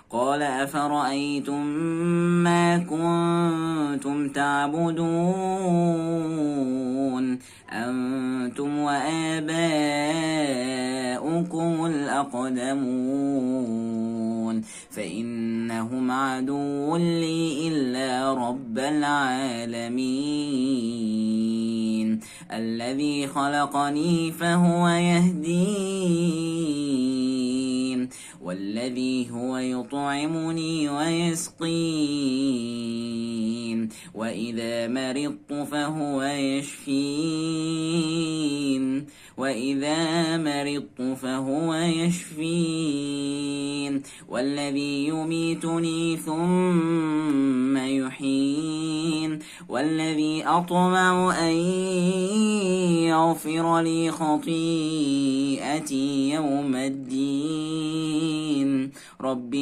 قال أفرأيتم ما كنتم تعبدون أنتم وآباؤكم الأقدمون فإنهم عدو لي إلا رب العالمين الذي خلقني فهو يهدين والذي هو يطعمني ويسقين وإذا مرضت فهو يشفين والذي يميتني ثم يحيين والذي أطمع أن يغفر لي خطيئتي يوم الدين رب